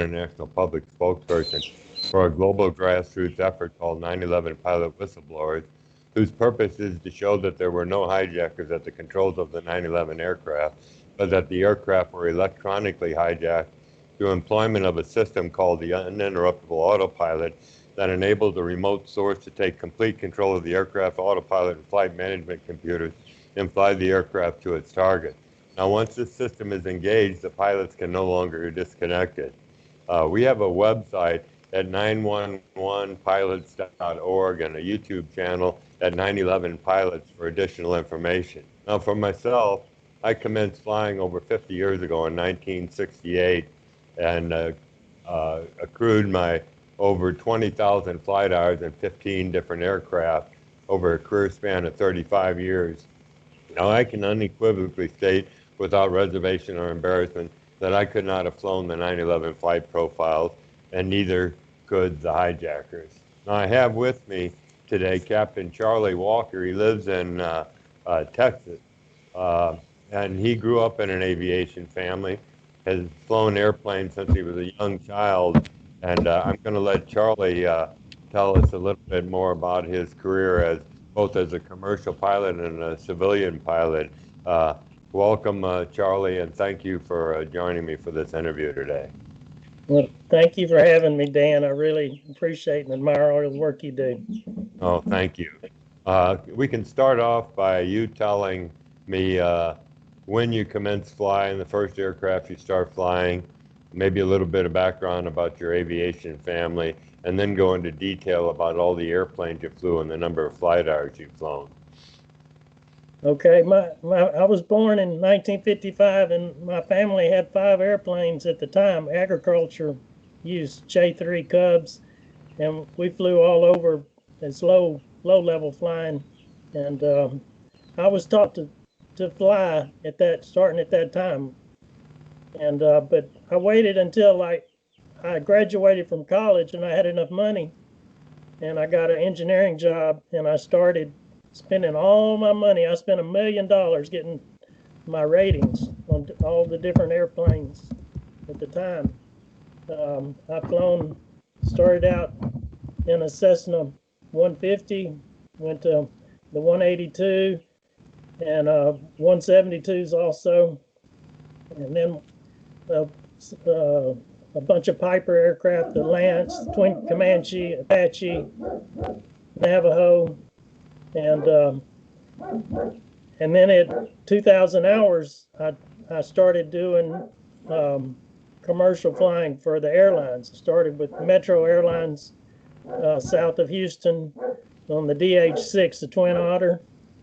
international public spokesperson for a global grassroots effort called 9/11 Pilot Whistleblowers, whose purpose is to show that there were no hijackers at the controls of the 9/11 aircraft, but that the aircraft were electronically hijacked through employment of a system called the uninterruptible autopilot that enabled the remote source to take complete control of the aircraft autopilot and flight management computers and fly the aircraft to its target. Now, once this system is engaged, the pilots can no longer disconnect it. We have a website at 911pilots.org and a YouTube channel at 9/11 Pilots for additional information. Now, for myself, I commenced flying over 50 years ago in 1968 and accrued my over 20,000 flight hours in 15 different aircraft over a career span of 35 years. Now, I can unequivocally state without reservation or embarrassment that I could not have flown the 9/11 flight profiles, and neither could the hijackers. Now, I have with me today Captain Charlie Walker. He lives in Texas, and he grew up in an aviation family, has flown airplanes since he was a young child, and I'm going to let Charlie tell us a little bit more about his career as both as a commercial pilot and a civilian pilot. Welcome, Charlie, and thank you for joining me for this interview today. Well, thank you for having me, Dan. I really appreciate and admire all the work you do. Oh, thank you. We can start off by you telling me when you commenced flying, the first aircraft you start flying, maybe a little bit of background about your aviation family, and then go into detail about all the airplanes you flew and the number of flight hours you've flown. Okay, I was born in 1955, and my family had 5 airplanes at the time. Agriculture used J3 Cubs, and we flew all over as low-level flying. And I was taught to fly starting at that time. And but I waited until I graduated from college and I had enough money, and I got an engineering job, and I started spending all my money. I spent $1 million getting my ratings on all the different airplanes at the time. Started out in a Cessna 150, went to the 182 and 172s also, and then a bunch of Piper aircraft, the Lance, Twin Comanche, Apache, Navajo, and then at 2,000 hours, I started doing commercial flying for the airlines. I started with Metro Airlines south of Houston on the DH-6, the Twin Otter,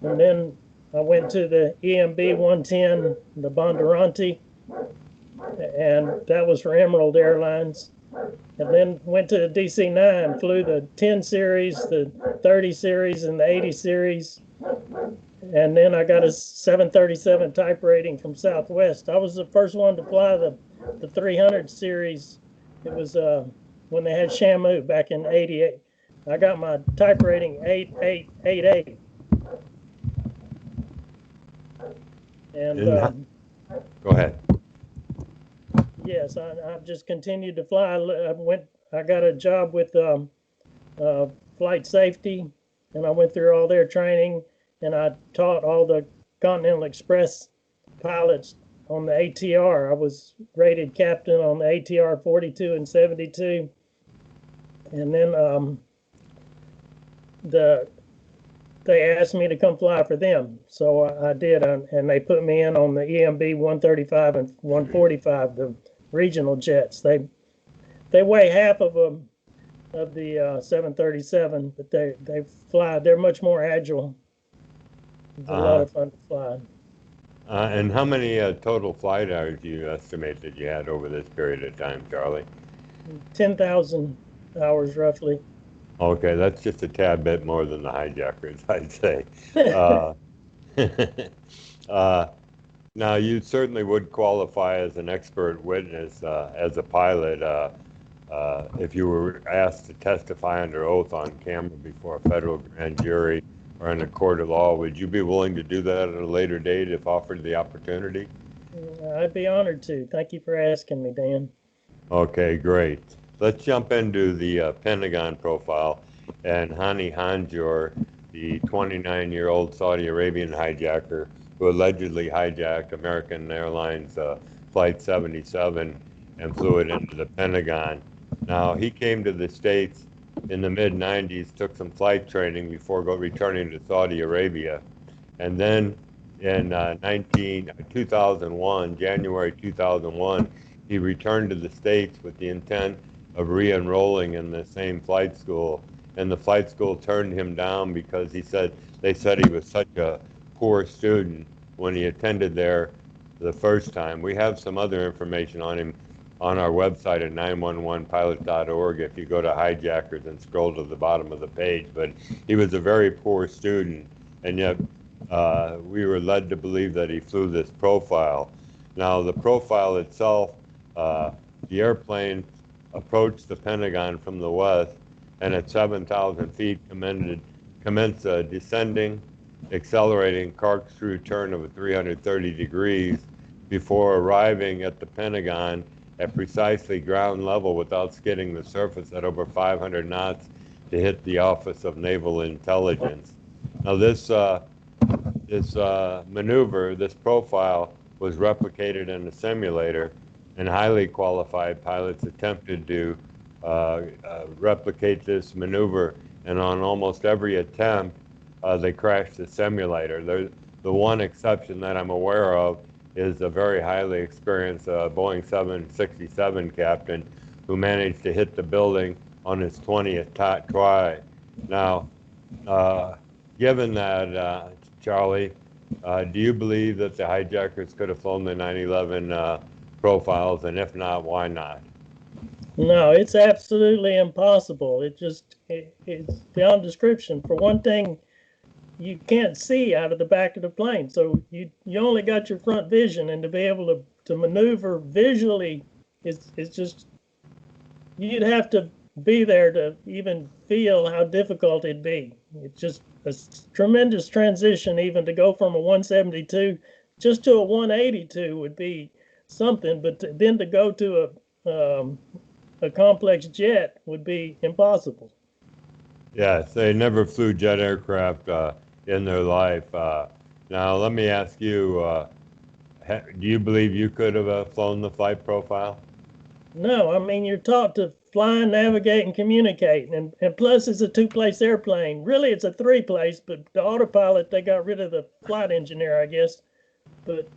and then I went to the EMB 110, the Bondurante, and that was for Emerald Airlines. And then went to the DC-9, flew the 10 series, the 30 series, and the 80 series. And then I got a 737 type rating from Southwest. I was the first one to fly the 300 series. It was when they had Shamu back in '88. I got my type rating 8888. And go ahead. Yes, I've just continued to fly. I got a job with flight safety, and I went through all their training, and I taught all the Continental Express pilots on the ATR. I was rated captain on the ATR 42 and 72, and then they asked me to come fly for them, so I did, and they put me in on the EMB 135 and 145, the regional jets. They weigh half of the 737, but they fly. They're much more agile. It's a lot of fun to fly. And how many total flight hours do you estimate that you had over this period of time, Charlie? 10,000 hours roughly. Okay, that's just a tad bit more than the hijackers, I'd say. Now, you certainly would qualify as an expert witness as a pilot if you were asked to testify under oath on camera before a federal grand jury or in a court of law. Would you be willing to do that at a later date if offered the opportunity? I'd be honored to. Thank you for asking me, Dan. Okay, great. Let's jump into the Pentagon profile and Hani Hanjour, the 29-year-old Saudi Arabian hijacker who allegedly hijacked American Airlines Flight 77 and flew it into the Pentagon. Now, he came to the States in the mid-90s, took some flight training before returning to Saudi Arabia. And then in 2001, January 2001, he returned to the States with the intent of re-enrolling in the same flight school. And the flight school turned him down because they said he was such a poor student when he attended there the first time. We have some other information on him on our website at 911pilot.org if you go to hijackers and scroll to the bottom of the page. But he was a very poor student, and yet we were led to believe that he flew this profile. Now, the profile itself, the airplane approached the Pentagon from the west, and at 7,000 feet commenced a descending, accelerating corkscrew turn of 330 degrees before arriving at the Pentagon at precisely ground level without skidding the surface at over 500 knots to hit the Office of Naval Intelligence. Now, this maneuver, this profile, was replicated in a simulator, and highly qualified pilots attempted to replicate this maneuver, and on almost every attempt, they crashed the simulator. The one exception that I'm aware of is a very highly experienced Boeing 767 captain who managed to hit the building on his 20th try. Now, given that, Charlie, do you believe that the hijackers could have flown the 9/11 profiles, and if not, why not? No, it's absolutely impossible. It's beyond description. For one thing, you can't see out of the back of the plane, so you only got your front vision, and to be able to maneuver visually is just, you'd have to be there to even feel how difficult it'd be. It's just a tremendous transition, even to go from a 172 just to a 182 would be something, but then to go to a complex jet would be impossible. Yes, they never flew jet aircraft in their life. Now, let me ask you, do you believe you could have flown the flight profile? No, I mean, you're taught to fly, navigate, and communicate. And plus, it's a two-place airplane. Really, it's a three-place, but the autopilot, they got rid of the flight engineer, I guess. But,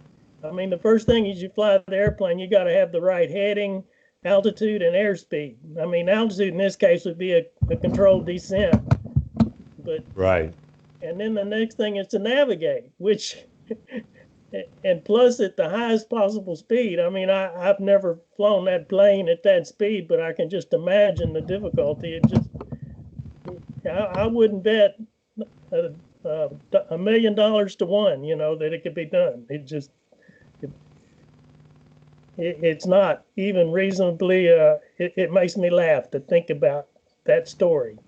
I mean, the first thing is you fly the airplane, you got to have the right heading, altitude, and airspeed. I mean, altitude in this case would be a controlled descent. But Right. and then the next thing is to navigate, which and plus at the highest possible speed. I mean, I've never flown that plane at that speed, but I can just imagine the difficulty. I wouldn't bet $1 million to one, that it could be done. It's not even reasonably. It makes me laugh to think about that story.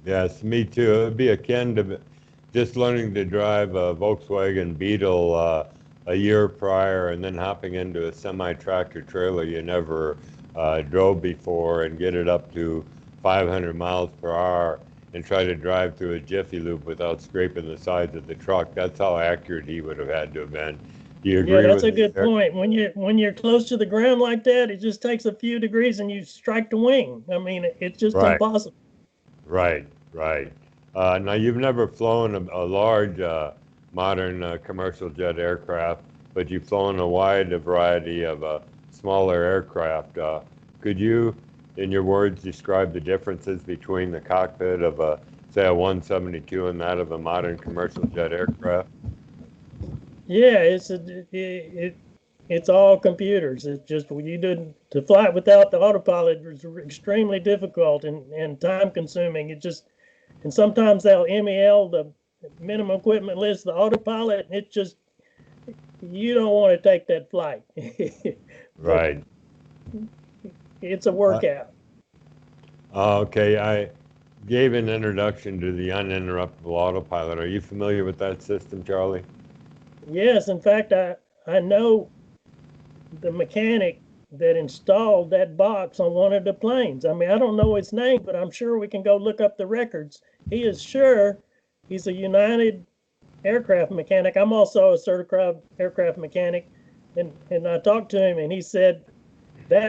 Yes, me too. It would be akin to just learning to drive a Volkswagen Beetle a year prior and then hopping into a semi-tractor trailer you never drove before and get it up to 500 miles per hour and try to drive through a Jiffy Loop without scraping the sides of the truck. That's how accurate he would have had to have been. Do you Yeah, agree that's with a me good there? point. When you're close to the ground like that, it just takes a few degrees and you strike the wing. I mean, it's just Right, impossible. right, right. Now, you've never flown a large modern commercial jet aircraft, but you've flown a wide variety of smaller aircraft. Could you, in your words, describe the differences between the cockpit of say, a 172 and that of a modern commercial jet aircraft? Yeah, it's all computers. It's just when you didn't to fly it without the autopilot was extremely difficult and time consuming. And sometimes they'll MEL the minimum equipment list, the autopilot. It just you don't want to take that flight, but Right. it's a Uh, workout. okay, I gave an introduction to the uninterruptible autopilot. Are you familiar with that system, Charlie? Yes, in fact, I know the mechanic that installed that box on one of the planes. I mean, I don't know his name, but I'm sure we can go look up the records. He is sure he's a United aircraft mechanic. I'm also a certified aircraft mechanic. And I talked to him and he said